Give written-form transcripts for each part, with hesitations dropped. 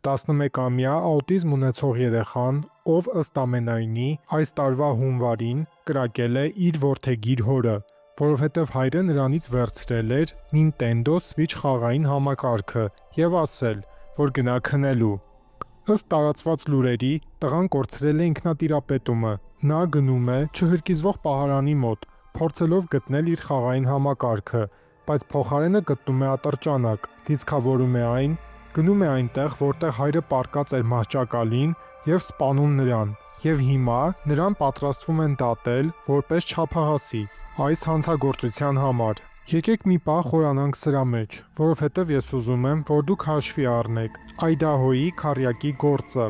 11-ամյա աուտիզմ ունեցող երեխան, ով ըստ ամենայնի այս տարվա հունվարին կրակել է իր որդեգիր հորը, որովհետև հայրը նրանից վերցրել էր Nintendo Switch խաղային համակարգը և ասել, որ գնա քնելու։ Ըստ տարածված լուրերի, տղան կորցրել է ինքնատիրապետումը, նա գնում է չհրկիզվող պահարանի մոտ, փորձելով գտնել իր խաղային համակարգը, բայց փոխարենը գտնում է ատրճանակ, լիցքավորում է այն, գնում է այնտեղ, որտեղ հայրը պառկած էր մահճակալին և սպանում նրան, և հիմա նրան պատրաստվում են դատել որպես չափահասի այս հանցագործության համար։ Եկեք մի պահ խորանանք սրա մեջ, որովհետև ես ուզում եմ, որ դուք հաշվի առնեք Այդահոյի քառյակի գործը։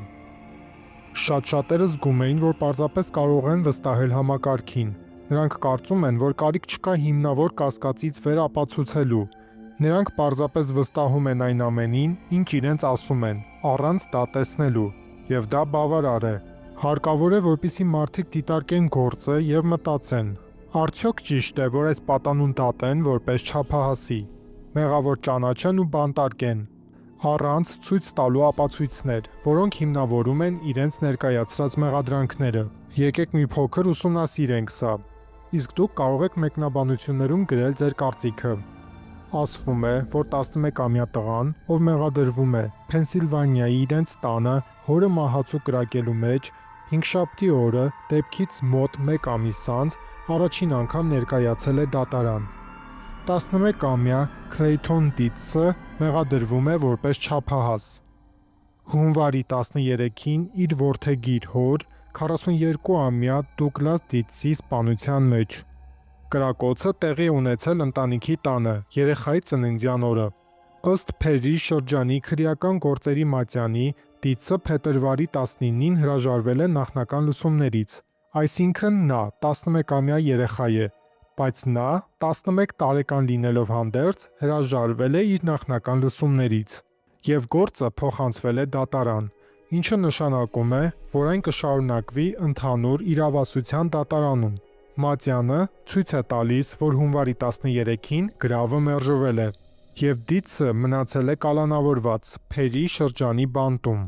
Շատերը զգում էին, որ պարզապես կարող են վստահել համակարգին։ Նրանք կարծում են, որ կարիք չկա հիմնավոր կասկածից վեր ապացուցելու։ Նրանք պարզապես վստահում են այն ամենին, ինչ իրենց ասում են, առանց դատեսնելու, և դա բավարար է։ Հարկավոր է, որպեսզի մարդիկ դիտարկեն գործը և մտածեն. արդյոք ճիշտ է, որ այս պատանուն դատեն որպես չափահասի, մեղավոր ճանաչեն ու բանտարկեն, առանց ցույց տալու ապացույցներ, որոնք հիմնավորում են իրենց ներկայացրած մեղադրանքները։ Եկեք մի փոքր ուսումնասիրենք սա, իսկ դուք կարող եք մեկնաբանություններում գրել ձեր կարծիքը։ Ասվում է, որ 11-ամյա տղան, ով մեղադրվում է Փենսիլվանիայի իրենց տանը հորը մահացու կրակելու մեջ, հինգշաբթի օրը դեպքից մոտ 1 ամիս անց առաջին անգամ ներկայացել է դատարան։ 11-ամյա Քլեյթոն Դիթսը մեղադրվում է որպես չափահաս։ Հունվարի 13-ին իր որդեգիր հոր, 42-ամյա Դուգլաս Դիթսի սպանության մեջ։ Կրակոցը տեղի է ունեցել ընտանիքի տանը երեխայի ծննդյան օրը։ Ըստ Փերի շրջանի քրեական գործերի մատյանի, Դիթսը փետրվարի 19-ին հրաժարվել է նախնական լսումներից, այսինքն նա 11-ամյա երեխա է, բայց նա 11 տարեկան լինելով հանդերձ հրաժարվել է իր նախնական լսումներից, և գործը փոխանցվել է դատարան, ինչը նշանակում է, որ այն կշարունակվի ընդհանուր իրավասության դատարանում։ Մատյանը ցույց է տալիս, որ հունվարի 13-ին գրավը մերժվել է, և Դիթսը մնացել է կալանավորված Փերի շրջանի բանտում։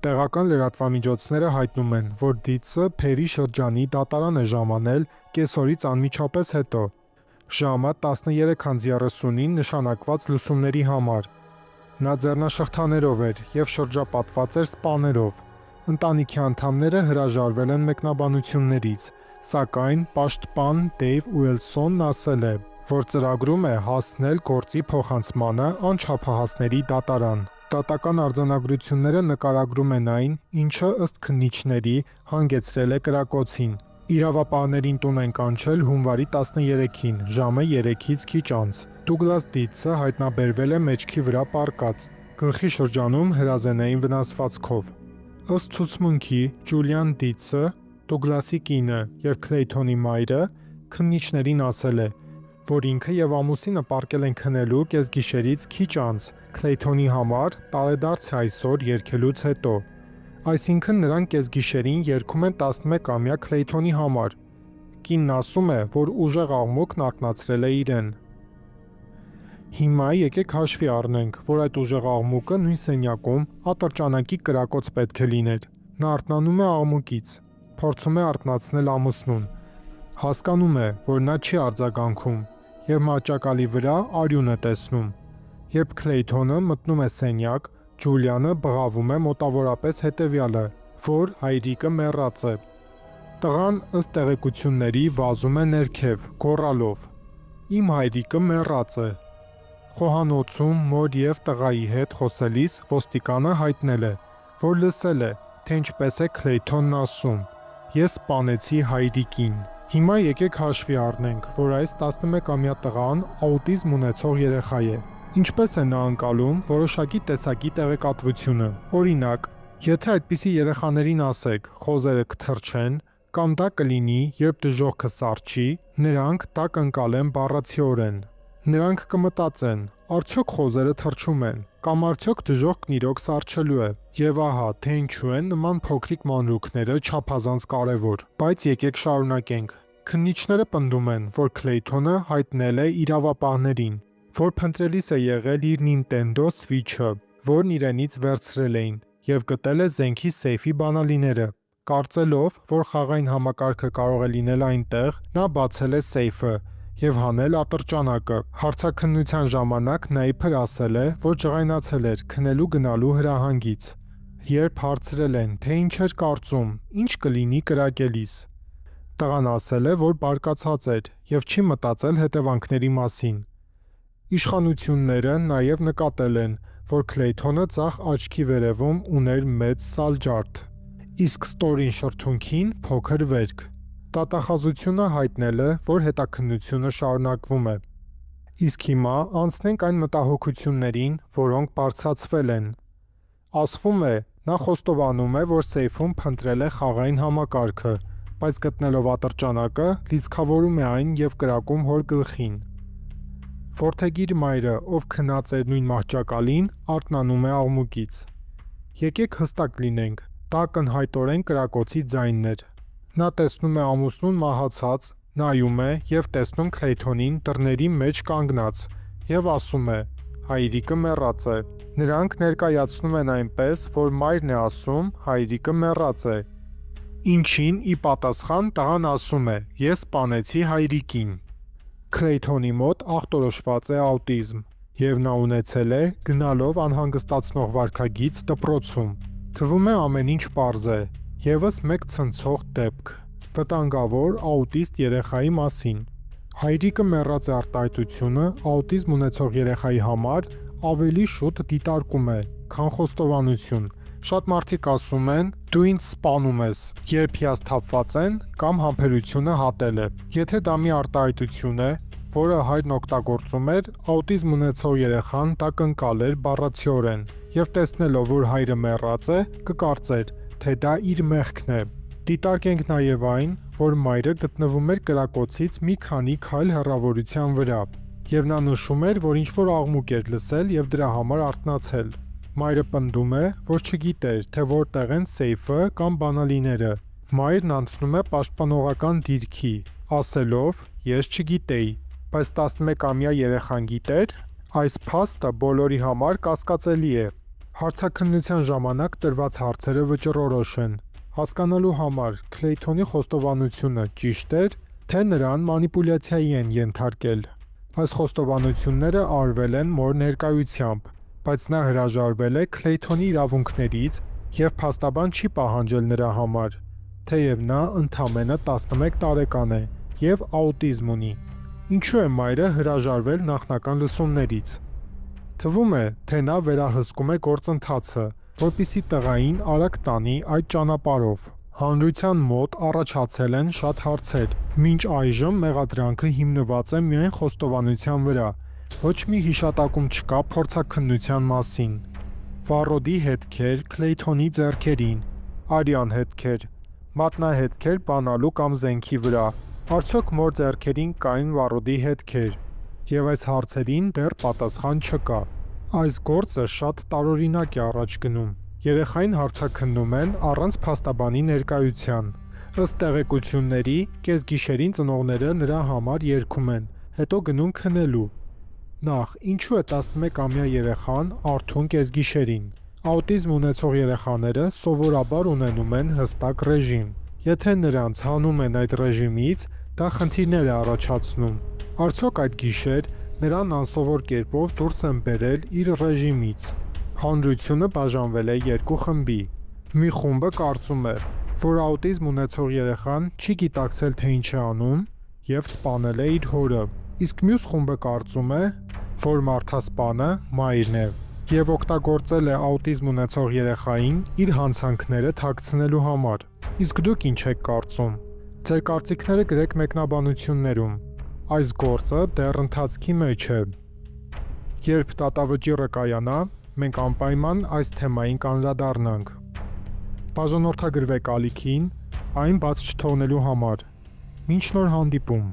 Տեղական լրատվամիջոցները հայտնում են, որ Դիթսը Փերի շրջանի դատարան է ժամանել կեսօրից անմիջապես հետո, ժամը 13:30-ին նշանակված լսումների համար։ Նա ձեռնաշղթաներով էր և շրջապատված էր սպաներով։ Ընտանիքի անդամները հրաժարվել են մեկնաբանություններից, սակայն պաշտպան Դեյվ Ուիլսոնն ասել է, որ ծրագրում է հասնել գործի փոխանցմանը անչափահասների դատարան։ Դատական արձանագրությունները նկարագրում են այն, ինչը ըստ քննիչների հանգեցրել է կրակոցին։ Իրավապահներին տուն են կանչել հունվարի 13-ին, ժամը 3-ից քիչ անց։ Դուգլաս Դիթսը հայտնաբերվել է մեջքի վրա պառկած, գլխի շրջանում հրազենային վնասվածքով։ Ըստ ցուցմունքի, Ջուլիան Դիթսը, Դուգլասի կինը և Քլեյթոնի մայրը, քննիչներին ասել է, որ ինքը և ամուսինը պառկել են քնելու կեսգիշերից քիչ անց Քլեյթոնի համար «Տարեդարձ է այսօր» երգելուց հետո։ Այսինքն նրանք կեսգիշերին երգում են 11-ամյա Քլեյթոնի համար։ Կինն ասում է, որ ուժեղ աղմուկն արթնացրել է իրեն։ Հիմա եկեք հաշվի առնենք, որ այդ ուժեղ աղմուկը նույն սենյակում ատրճանակի կրակոց պետք է լիներ։ Նա արթնանում է աղմուկից, փորձում է արթնացնել ամուսնուն, հասկանում է, որ նա չի արձագանքում և մահճակալի վրա արյուն է տեսնում։ Երբ Քլեյթոնը մտնում է սենյակ, Ջուլիանը բղավում է մոտավորապես հետևյալը, որ հայրիկը մեռած է։ Տղան ըստ տեղեկությունների վազում է ներքև, գոռալով. «Իմ հայրիկը մեռած է»։ Խոհանոցում մոր և տղայի հետ խոսելիս ոստիկանը հայտնել է, որ լսել է, թե ինչպես է Քլեյթոնն ասում. «Ես սպանեցի հայրիկին»։ Հիմա եկեք հաշվի առնենք, որ այս 11-ամյա տղան աուտիզմ ունեցող երեխա է։ Ինչպես է նա ընկալում որոշակի տեսակի տեղեկատվությունը։ Օրինակ, եթե այդպիսի երեխաներին ասեք խոզերը կթռչեն, կամ դա կլինի, երբ դժոխքը սառչի, նրանք դա կընկալեն բառացիորեն։ Նրանք կմտածեն. արդյոք խոզերը թռչում են, կամ արդյոք դժոխքն իրոք սառչելու է։ Եվ ահա, թե ինչու են նման փոքրիկ մանրուքները չափազանց կարևոր։ Բայց եկեք շարունակենք։ Քննիչները պնդում են, որ Քլեյթոնը հայտնել է իրավապահներին, որ փնտրելիս է եղել իր Nintendo Switch-ը, որն իրենից վերցրել էին, եւ գտել է զենքի սեյֆի բանալիները։ Կարծելով, որ խաղային համակարգը կարող է լինել այնտեղ, նա բացել է սեյֆը եւ հանել ատրճանակը։ Հարցաքննության ժամանակ Նեյփը ասել է, որ ջղայնացել էր քնելու գնալու հրահանգից։ Երբ հարցրել են, թե ինչ էր կարծում, ինչ կլինի կրակելիս, տղան ասել է, որ բարկացած էր եւ չի մտածել հետևանքների մասին։ Իշխանությունները նաեւ նկատել են, որ Քլեյթոնը ձախ աչքի վերևում ուներ մեծ սալջարդ, իսկ ստորին շրթունքին փոքր վերք։ Դատախազությունը հայտնել է, որ հետաքննությունը շարունակվում է։ Իսկ հիմա անցնենք այն մտահոգություններին, որոնք բարձրացվել են։ Ասվում է, նա խոստովանում է, որ սեյֆում փնտրել է խաղային համակարգը, բայց գտնելով ատրճանակը, լիցքավորում է այն եւ կրակում հոր գլխին։ Որդեգիր մայրը, ով քնած էր նույն մահճակալին, արթնանում է աղմուկից։ Եկեք հստակ լինենք, դա ակնհայտորեն կրակոցի ձայնն էր։ Նա տեսնում է ամուսնուն մահացած, նայում է եւ տեսնում Քլեյթոնին դռների մեջ կանգնած եւ ասում է. հայրիկը մեռած է։ Նրանք ներկայացնում են այնպես, որ մայրն է ասում, հայրիկը մեռած է։ Ինչին ի պատասխան տղան ասում է. ես սպանեցի հայրիկին։ Քլեյթոնի մոտ ախտորոշված է աուտիզմ, եւ նա ունեցել է գնալով անհանգստացնող վարքագիծ դպրոցում։ Թվում է ամեն ինչ պարզ է, եւս մեկ ցնցող դեպք, վտանգավոր աուտիստ երեխայի մասին։ Հայրիկը մեռած է արտահայտությունը աուտիզմ ունեցող երեխայի համար ավելի շուտ դիտարկում է, քան խոստովանություն։ Շատ մարդիկ ասում են, դու ինձ սպանում ես, երբ հիասթափված են կամ համբերությունը հատել է։ Եթե դա մի արտահայտություն է, որը հայրն օգտագործում էր, աուտիզմ ունեցող երեխան դա կընկալեր բառացիորեն, եւ տեսնելով, որ հայրը մեռած է, կկարծեր, թե դա իր մեղքն է։ Դիտարկենք նաև այն, որ մայրը գտնվում էր կրակոցից մի քանի քայլ հեռավորության վրա, եւ նա նշում էր, որ ինչ-որ աղմուկ էր լսել եւ դրա համար արթնացել։ Մայրը պնդում է, որ չգիտեր, թե որտեղ են սեյֆը կամ բանալիները։ Մայրն անցնում է պաշտպանողական դիրքի, ասելով. ես չգիտեի, բայց 11-ամյա երեխան գիտեր։ Այս փաստը բոլորի համար կասկածելի է։ Հարցաքննության ժամանակ տրված հարցերը վճռորոշ են։ Հասկանալու համար Քլեյթոնի խոստովանությունը ճիշտ էր, թե նրան մանիպուլյացիայի են ենթարկել։ Այս խոստովանությունները արվել են մոր ներկայությամբ, բայց նա հրաժարվել է Քլեյթոնի իրավունքներից եւ փաստաբան չի պահանջել նրա համար, թեև նա ընդամենը 11 տարեկան է եւ աուտիզմ ունի։ Ինչու է մայրը հրաժարվել նախնական լսումներից։ Թվում է, թե նա վերահսկում է գործընթացը, որպեսզի տղային արագ տանի այդ ճանապարհով։ Հանրության մոտ առաջացել են շատ հարցեր։ Մինչ այժմ մեղադրանքը հիմնված է միայն խոստովանության վրա, ոչ մի հիշատակում չկա փորձաքննության մասին։ Վառոդի հետքեր Քլեյթոնի ձեռքերին, արյան հետքեր, մատնահետքեր բանալու կամ զենքի վրա։ Արդյոք մոր ձեռքերին կային Վառոդի հետքեր։ Եվ այս հարցերին դեռ պատասխան չկա։ Այս գործը շատ տարօրինակ է առաջ գնում։ Երեխային հարցաքննում են առանց փաստաբանի ներկայության։ Ըստ տեղեկությունների, կեսգիշերին ծնողները նրա համար երգում են, հետո գնում քնելու։ Նախ, ինչու է 11-ամյա երեխան արթուն կեսգիշերին։ Աուտիզմ ունեցող երեխաները սովորաբար ունենում են հստակ ռեժիմ։ Եթե նրանց հանում են այդ ռեժիմից, դա խնդիրներ է առաջացնում։ Արդյոք այդ գիշեր նրան անսովոր կերպով դուրս են բերել իր ռեժիմից։ Հանրությունը բաժանվել է երկու խմբի։ Մի խումբը կարծում է, որ աուտիզմ ունեցող երեխան չի գիտակցել, թե ինչ է անում եւ սպանել է իր հորը։ Իսկ մյուս խումբը կարծում է, որ մարդասպանը մայրն է եւ օգտագործել է աուտիզմ ունեցող երեխային իր հանցանքները թաքցնելու համար։ Իսկ դուք ինչ եք կարծում։ Ձեր կարծիքները գրեք մեկնաբանություններում։ Այս գործը դեռ ընթացքի մեջ է։ Երբ դատավճիռը կայանա, մենք անպայման այս թեմային կանդրադառնանք։ Բաժանորդագրվեք ալիքին, այն բաց չթողնելու համար։ Մինչ նոր հանդիպում։